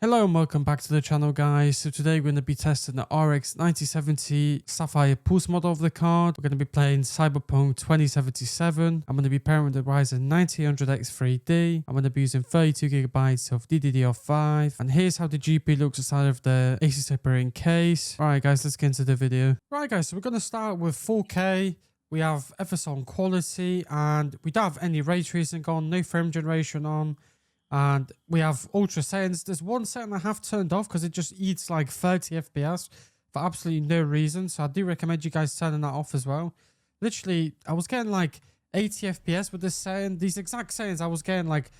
Hello and welcome back to the channel, guys. So today we're going to be testing the RX 9070 Sapphire PULSE model of the card. We're going to be playing Cyberpunk 2077. I'm going to be pairing with the Ryzen 9000X 3D. I'm going to be using 32GB of DDR5. And here's how the GPU looks inside of the ASUS operating case. Alright guys, let's get into the video. Right guys, so we're going to start with 4K. We have FSR on quality and we don't have any ray tracing on, no frame generation on. And we have ultra settings. There's one setting I have turned off because it just eats like 30 FPS for absolutely no reason. So I do recommend you guys turning that off as well. Literally, I was getting like 80 FPS with this setting. These exact settings, I was getting like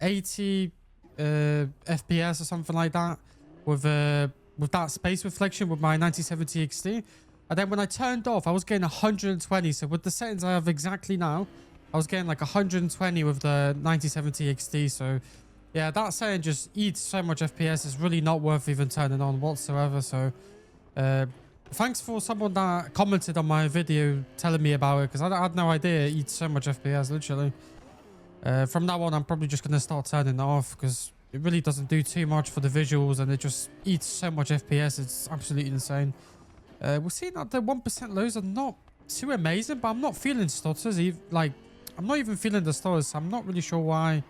80 FPS or something like that with that space reflection with my 9070 XT. And then when I turned off, I was getting 120. So with the settings I have exactly now, I was getting like 120 with the 9070 XT. So yeah, that setting just eats so much FPS. It's really not worth even turning on whatsoever. So thanks for someone that commented on my video telling me about it, because I had no idea it eats so much FPS literally. From now on, I'm probably just going to start turning it off because it really doesn't do too much for the visuals and it just eats so much FPS. It's absolutely insane. We're seeing that the 1% lows are not too amazing, but I'm not feeling stutters. Like, I'm not even feeling the stutters. So I'm not really sure why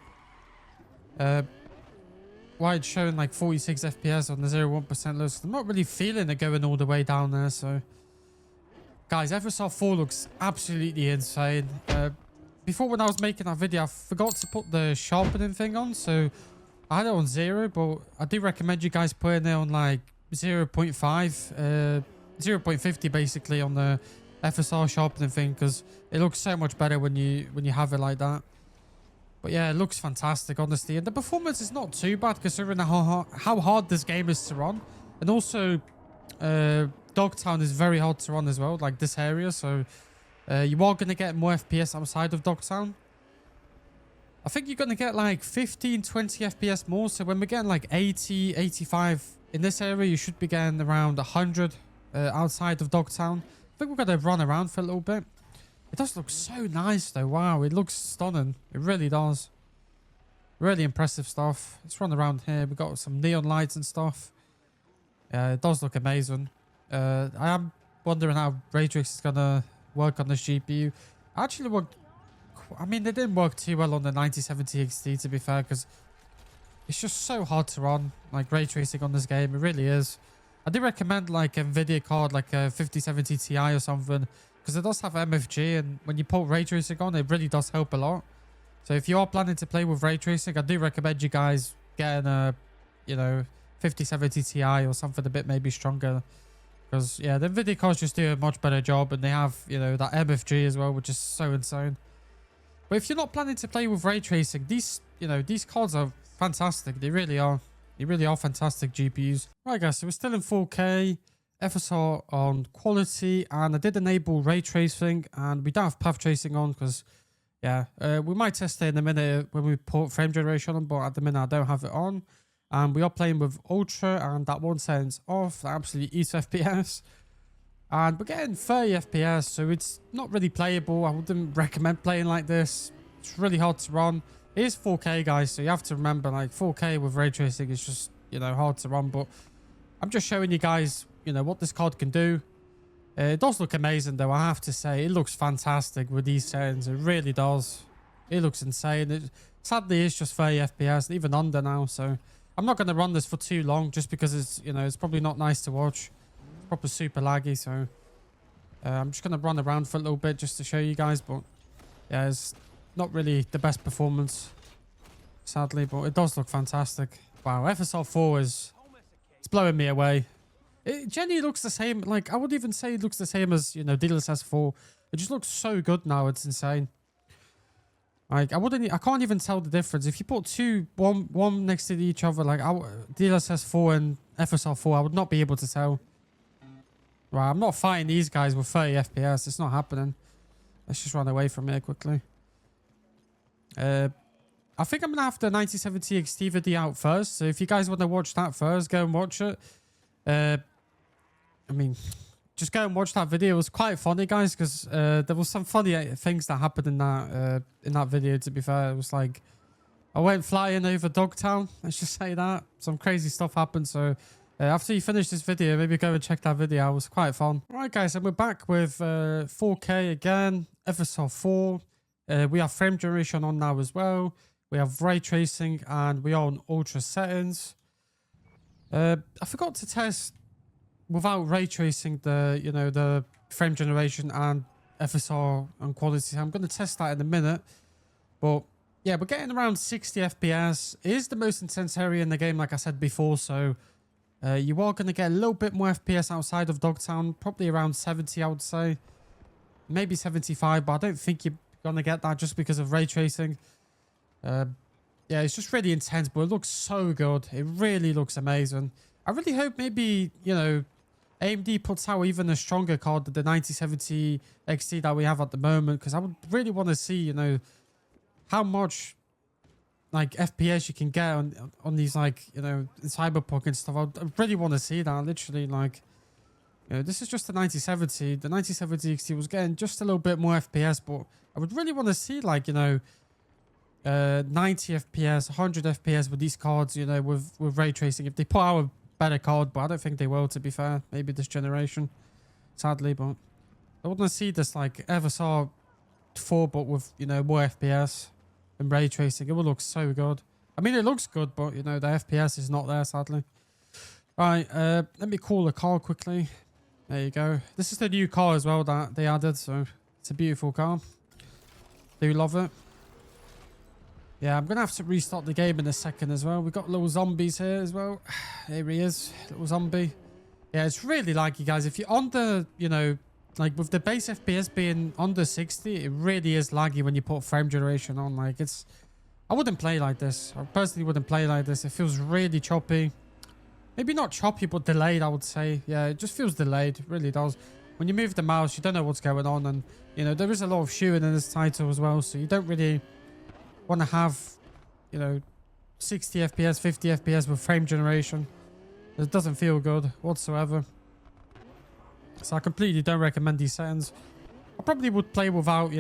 it's showing like 46 FPS on the 0.1% lows. I'm not really feeling it going all the way down there. So guys, FSR4 looks absolutely insane. Before, when I was making that video, I forgot to put the sharpening thing on, so I had it on 0, but I do recommend you guys putting it on like 0.5 0.50 basically on the FSR sharpening thing, because it looks so much better when you have it like that. But yeah, it looks fantastic, honestly, and the performance is not too bad considering how hard this game is to run. And also Dogtown is very hard to run as well, like this area, so you are going to get more FPS outside of Dogtown. I think you're going to get like 15-20 FPS more, so when we're getting like 80-85 in this area, you should be getting around 100 outside of Dogtown. I think we're going to run around for a little bit. It does look so nice though. Wow, it looks stunning. It really does. Really impressive stuff. Let's run around here. We've got some neon lights and stuff. Yeah, it does look amazing. I am wondering how ray tracing is going to work on this GPU. Actually worked... I mean, they didn't work too well on the 9070 XT, to be fair, because it's just so hard to run, like, ray tracing on this game. It really is. I do recommend like a NVIDIA card, like a 5070 Ti or something, because it does have MFG, and when you put ray tracing on, it really does help a lot. So if you are planning to play with ray tracing, I do recommend you guys getting a, 5070 Ti or something a bit maybe stronger, because yeah, the NVIDIA cards just do a much better job, and they have, that MFG as well, which is so insane. But if you're not planning to play with ray tracing, these cards are fantastic. They really are. They really are fantastic GPUs. Right guys, so we're still in 4K, FSR on quality, and I did enable ray tracing, and we don't have path tracing on because, yeah, we might test it in a minute when we put frame generation on, but at the minute I don't have it on. And we are playing with Ultra, and that one setting's off. That absolutely eats FPS. And we're getting 30 FPS, so it's not really playable. I wouldn't recommend playing like this. It's really hard to run. It is 4K, guys, so you have to remember, like, 4K with ray tracing is just, hard to run. But I'm just showing you guys, what this card can do. It does look amazing, though, I have to say. It looks fantastic with these settings. It really does. It looks insane. Sadly, it's just 30 FPS, even under now. So I'm not going to run this for too long just because it's, it's probably not nice to watch. It's probably super laggy, so I'm just going to run around for a little bit just to show you guys. But yeah, it's not really the best performance, sadly, but it does look fantastic. Wow, FSR4 it's blowing me away. It genuinely looks the same. Like, I would even say it looks the same as, DLSS4. It just looks so good now. It's insane. Like, I can't even tell the difference. If you put one next to each other, like DLSS4 and FSR4, I would not be able to tell. Right, I'm not fighting these guys with 30 FPS. It's not happening. Let's just run away from here quickly. I think I'm going to have the 9070 XT video out first. So if you guys want to watch that first, go and watch it. I mean, just go and watch that video. It was quite funny, guys, because there was some funny things that happened in that video, to be fair. It was like, I went flying over Dogtown. Let's just say that. Some crazy stuff happened. So after you finish this video, maybe go and check that video. It was quite fun. All right, guys. And we're back with 4K again. FSR4. We have frame generation on now as well. We have ray tracing and we are on ultra settings. I forgot to test without ray tracing the frame generation and FSR and quality. I'm going to test that in a minute. But yeah, we're getting around 60 FPS. It is the most intense area in the game, like I said before. So you are going to get a little bit more FPS outside of Dogtown. Probably around 70, I would say. Maybe 75, but I don't think you're going to get that just because of ray tracing. Yeah, it's just really intense, but it looks so good. It really looks amazing. I really hope maybe, AMD puts out even a stronger card than the 9070 XT that we have at the moment, because I would really want to see, how much like FPS you can get on these, like, in Cyberpunk and stuff. I really want to see that. Literally, like, this is just the 9070. The 9070 XT was getting just a little bit more FPS, but I would really want to see, like, 90 FPS, 100 FPS with these cards, with ray tracing. If they put out a better card, but I don't think they will, to be fair. Maybe this generation, sadly, but I want to see this, like, FSR4, but with, more FPS and ray tracing. It will look so good. I mean, it looks good, but, the FPS is not there, sadly. Right, let me call the car quickly. There you go. This is the new car as well that they added, so it's a beautiful car. Do you love it? Yeah, I'm going to have to restart the game in a second as well. We've got little zombies here as well. Here he is, little zombie. Yeah, it's really laggy, guys. If you're on the, like with the base FPS being under 60, it really is laggy when you put frame generation on. Like, I wouldn't play like this. I personally wouldn't play like this. It feels really choppy. Maybe not choppy, but delayed, I would say. Yeah, it just feels delayed. It really does. When you move the mouse, you don't know what's going on. And, there is a lot of shooting in this title as well. So you don't really want to have, 60 FPS, 50 FPS with frame generation. It doesn't feel good whatsoever. So I completely don't recommend these settings. I probably would play without,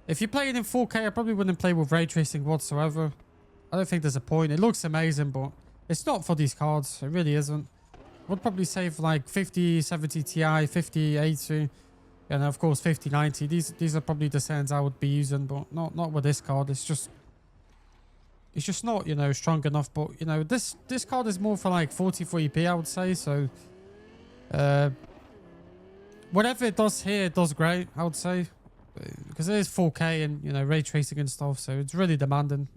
if you're playing in 4K, I probably wouldn't play with ray tracing whatsoever. I don't think there's a point. It looks amazing, but it's not for these cards. It really isn't. I would probably say for like 5070 Ti, 5080, and of course 5090. These are probably the settings I would be using, but not with this card. It's just not, strong enough. But this card is more for like 4040p, I would say. So whatever it does here, it does great, I would say, because it is 4K and ray tracing and stuff. So it's really demanding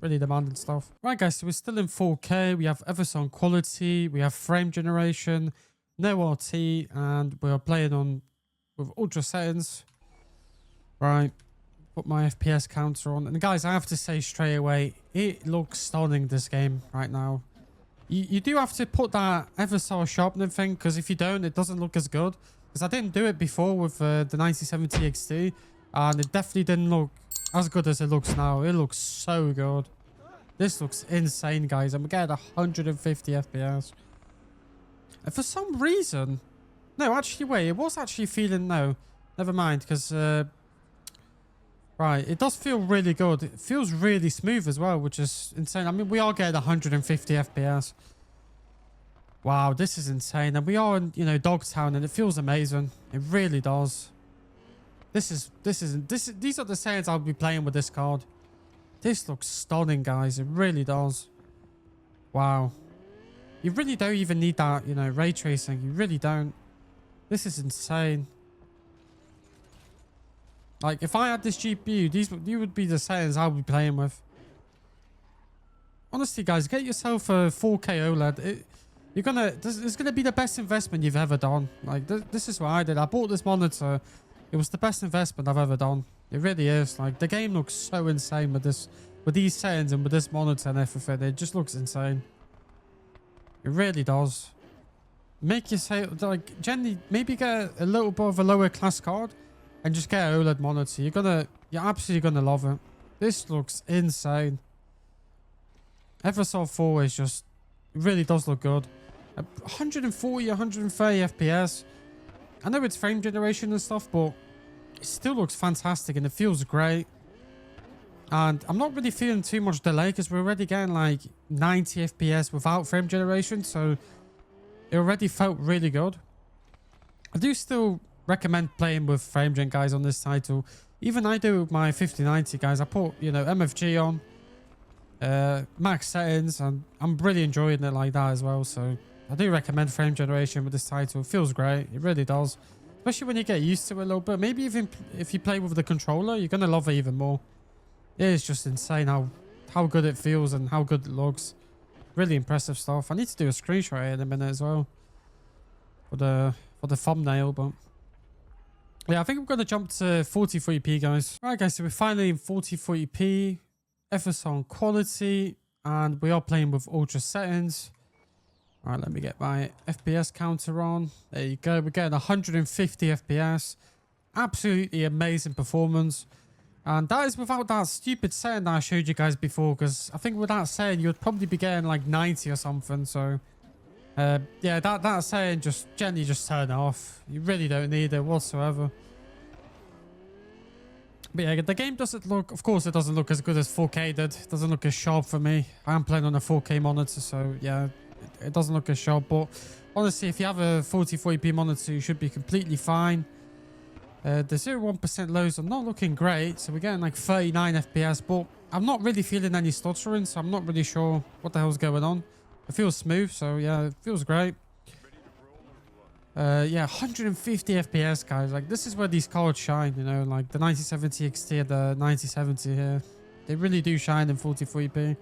stuff. Right, guys, so we're still in 4K. We have FSR quality, we have frame generation, no RT, and we are playing on with ultra settings. Right, put my FPS counter on, and guys, I have to say straight away, it looks stunning, this game right now. You do have to put that FSR sharpening thing, because if you don't, it doesn't look as good. Because I didn't do it before with the 9070 XT, and it definitely didn't look as good as it looks now. It looks so good. This looks insane, guys. I'm getting 150 FPS. And for some reason, no, actually, wait, it was actually feeling, no, never mind, because right, it does feel really good. It feels really smooth as well, which is insane. I mean, we are getting 150 FPS. Wow, this is insane. And we are in, Dogtown, and it feels amazing. It really does. These are the settings I'll be playing with this card. This looks stunning, guys. It really does. Wow. You really don't even need that, ray tracing. You really don't. This is insane. Like, if I had this GPU, these would be the settings I would be playing with. Honestly, guys, get yourself a 4K OLED. It's gonna be the best investment you've ever done. Like, this is what I did. I bought this monitor. It was the best investment I've ever done. It really is. Like, the game looks so insane with these settings and with this monitor and everything. It just looks insane. It really does. Make yourself, like, generally, maybe get a little bit of a lower class card and just get an OLED monitor. You're absolutely gonna love it. This looks insane. FSR4 is just, it really does look good. 140, 130 FPS. I know it's frame generation and stuff, but it still looks fantastic and it feels great. And I'm not really feeling too much delay because we're already getting like 90 FPS without frame generation. So it already felt really good. I do still recommend playing with frame gen, guys, on this title. Even I do with my 5090, guys. I put, you know, MFG on, max settings, and I'm really enjoying it like that as well. So I do recommend frame generation with this title. It feels great. It really does. Especially when you get used to it a little bit. Maybe even if you play with the controller, you're going to love it even more. It is just insane how good it feels and how good it looks. Really impressive stuff. I need to do a screenshot in a minute as well for the thumbnail, but yeah, I think I'm going to jump to 4040p, guys. All right, guys, so we're finally in 4040p, FSR on quality, and we are playing with ultra settings. All right, let me get my FPS counter on. There you go. We're getting 150 FPS. Absolutely amazing performance. And that is without that stupid setting that I showed you guys before, because I think with that setting, you'd probably be getting like 90 or something. So, yeah, that setting, just gently just turn it off. You really don't need it whatsoever. But yeah, the game doesn't look, of course, it doesn't look as good as 4K did. It doesn't look as sharp for me. I am playing on a 4K monitor, so yeah, it doesn't look as sharp. But honestly, if you have a 4040p monitor, you should be completely fine. The 0.1% lows are not looking great, so we're getting like 39 FPS, but I'm not really feeling any stuttering, so I'm not really sure what the hell's going on. It feels smooth, so yeah, it feels great. Yeah, 150 FPS, guys. Like, this is where these cards shine, you know, like the 9070 XT and the 9070 here. They really do shine in 4040p.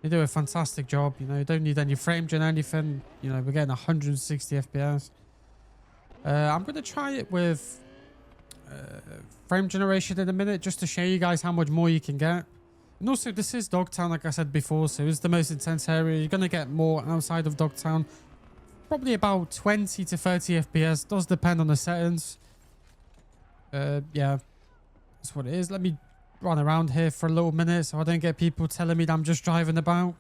They do a fantastic job, you know, you don't need any frame gen or anything. You know, we're getting 160 FPS. I'm going to try it with frame generation in a minute, just to show you guys how much more you can get. And also, this is Dogtown, like I said before, so it's the most intense area. You're going to get more outside of Dogtown. Probably about 20 to 30 FPS. Does depend on the settings. Yeah, that's what it is. Let me run around here for a little minute so I don't get people telling me that I'm just driving about.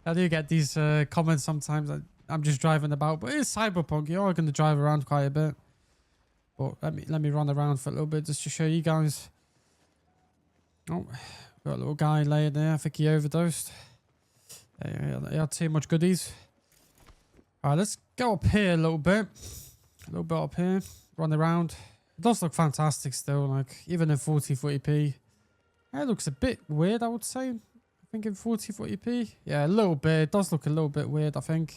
I do get these comments sometimes that I'm just driving about, but it's Cyberpunk. You are going to drive around quite a bit. But let me run around for a little bit just to show you guys. Oh, got a little guy laying there. I think he overdosed. He had too much goodies. All right, let's go up here a little bit. A little bit up here. Run around. It does look fantastic still. Like, even in 4040p. It looks a bit weird, I would say. I think in 4040p. Yeah, a little bit. It does look a little bit weird, I think.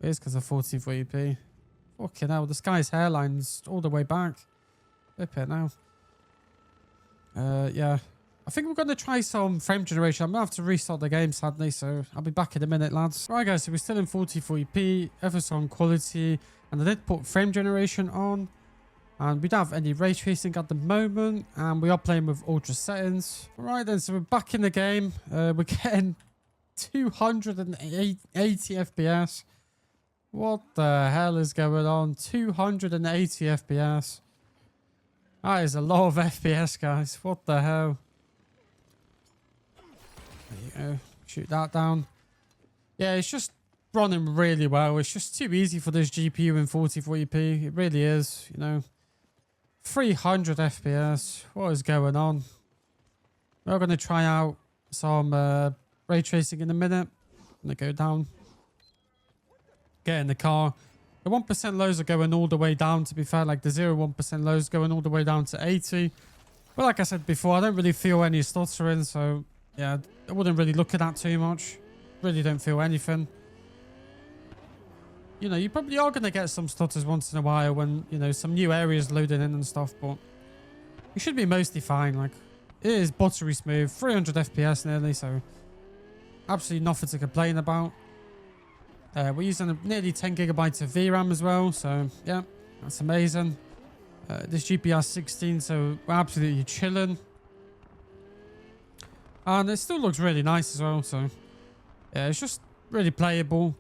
It is because of 4040p. Fucking hell, this guy's hairline's all the way back. Flip it now. Yeah. I think we're going to try some frame generation. I'm going to have to restart the game, sadly, so I'll be back in a minute, lads. Right, guys, so we're still in 4040p, FSR on quality, and I did put frame generation on. And we don't have any ray tracing at the moment, and we are playing with ultra settings. Alright then, so we're back in the game. We're getting 280 FPS. What the hell is going on? 280 FPS. That is a lot of FPS, guys. What the hell? There you go. Shoot that down. Yeah, it's just running really well. It's just too easy for this GPU in 4040p. It really is, you know. 300 FPS. What is going on? We're going to try out some ray tracing in a minute. I'm going to go down. Get in the car. The 1% lows are going all the way down, to be fair. Like the 0.1% lows going all the way down to 80. But like I said before, I don't really feel any stuttering. So yeah, I wouldn't really look at that too much. Really don't feel anything. You know, you probably are going to get some stutters once in a while when, you know, some new areas loading in and stuff. But you should be mostly fine. Like, it is buttery smooth. 300 FPS nearly. So absolutely nothing to complain about. We're using nearly 10 gigabytes of VRAM as well, so yeah, that's amazing. This GPU has 16, so we're absolutely chilling. And it still looks really nice as well, so yeah, it's just really playable.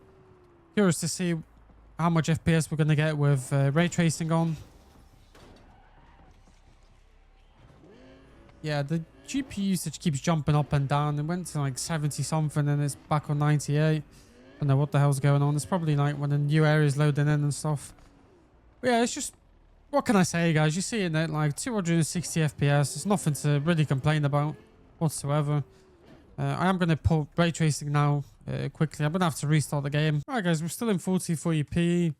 Curious to see how much FPS we're going to get with ray tracing on. Yeah, the GPU usage keeps jumping up and down. It went to like 70 something and it's back on 98. I don't know what the hell's going on. It's probably like when the new areas loading in and stuff. But yeah, it's just what can I say, guys? You see it at like 260 FPS. It's nothing to really complain about whatsoever. I am going to put ray tracing now quickly. I'm going to have to restart the game. Alright, guys, we're still in 4040p.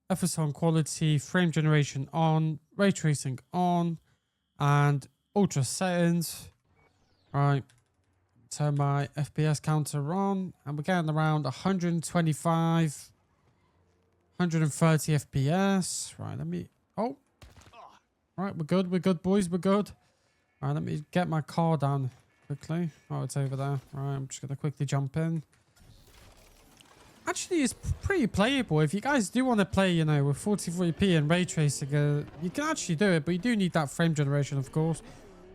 FSR on quality, frame generation on, ray tracing on, and ultra settings. Alright, turn my FPS counter on, and we're getting around 125, 130 FPS. Right, let me... Oh! Right, we're good, boys, we're good. Alright, let me get my car down quickly. Oh, it's over there. Alright, I'm just going to quickly jump in. Actually, it's pretty playable. If you guys do want to play, you know, with 4040p and ray tracing, you can actually do it, but you do need that frame generation, of course.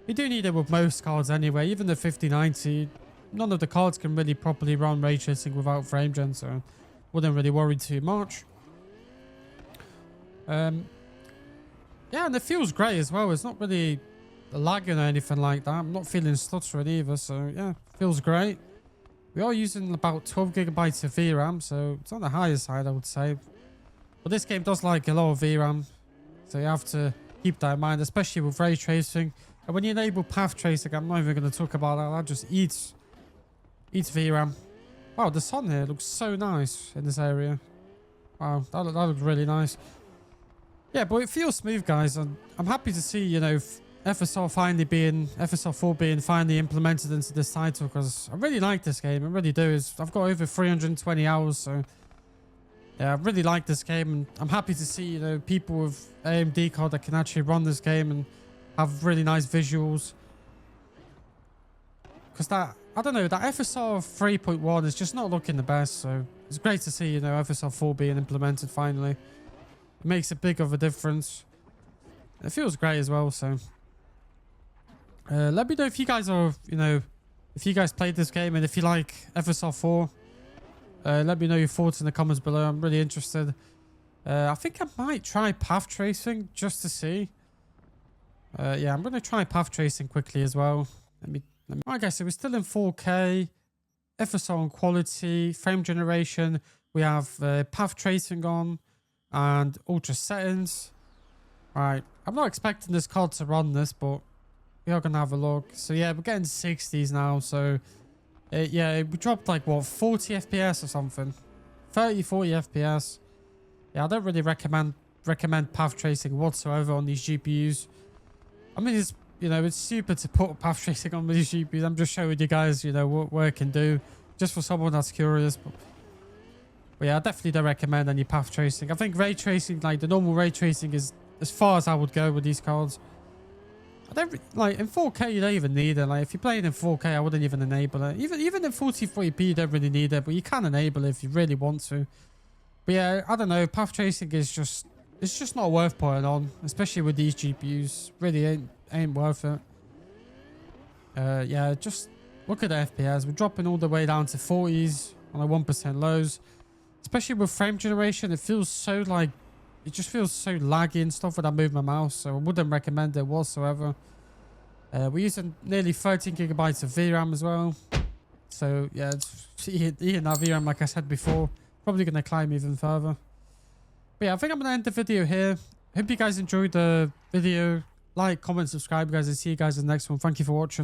You do need it with most cards anyway. Even the 5090, none of the cards can really properly run ray tracing without frame gen, so wouldn't really worry too much. Yeah, and it feels great as well. It's not really lagging or anything like that. I'm not feeling stuttering either, so yeah, feels great. We are using about 12 gigabytes of VRAM, so it's on the higher side, I would say. But this game does like a lot of VRAM, so you have to keep that in mind, especially with ray tracing. And when you enable path tracing, I'm not even going to talk about that. That just eats VRAM. Wow, the sun here looks so nice in this area. Wow, that looks really nice. Yeah, but it feels smooth, guys, and I'm happy to see, you know, FSR4 being finally implemented into this title, because I really like this game. I really do. I've got over 320 hours, so yeah, I really like this game, and I'm happy to see, you know, people with AMD card that can actually run this game and have really nice visuals. Because that, I don't know, that FSR 3.1 is just not looking the best, so it's great to see, you know, FSR4 being implemented finally. It makes a big of a difference. It feels great as well, so let me know if you guys are, you know, if you guys played this game and if you like FSR4. Let me know your thoughts in the comments below. I'm really interested. I think I might try path tracing just to see. Yeah, I'm going to try path tracing quickly as well. Alright, guys, so we're still in 4K. FSR on quality, frame generation. We have path tracing on and ultra settings. Alright, I'm not expecting this card to run this, but we are going to have a look. So yeah, we're getting 60s now. So yeah, we dropped like, what, 40 FPS or something. 30, 40 FPS. Yeah, I don't really recommend path tracing whatsoever on these GPUs. I mean, it's, you know, it's super to put path tracing on these GPUs. I'm just showing you guys, you know, what it can do. Just for someone that's curious. But yeah, I definitely don't recommend any path tracing. I think ray tracing, like the normal ray tracing, is as far as I would go with these cards. I don't like in 4K. You don't even need it. Like if you're playing in 4K, I wouldn't even enable it. Even in 4040p, you don't really need it, but you can enable it if you really want to. But yeah, I don't know. Path tracing is just, it's just not worth putting on, especially with these GPUs. Really ain't worth it. Yeah, just look at the FPS. We're dropping all the way down to 40s on a 1% lows. Especially with frame generation, it feels so like, it just feels so laggy and stuff when I move my mouse, so I wouldn't recommend it whatsoever. We're using nearly 13 gigabytes of VRAM as well. So yeah, it's eating that VRAM like I said before. Probably going to climb even further. But yeah, I think I'm going to end the video here. Hope you guys enjoyed the video. Like, comment, subscribe, guys, and see you guys in the next one. Thank you for watching.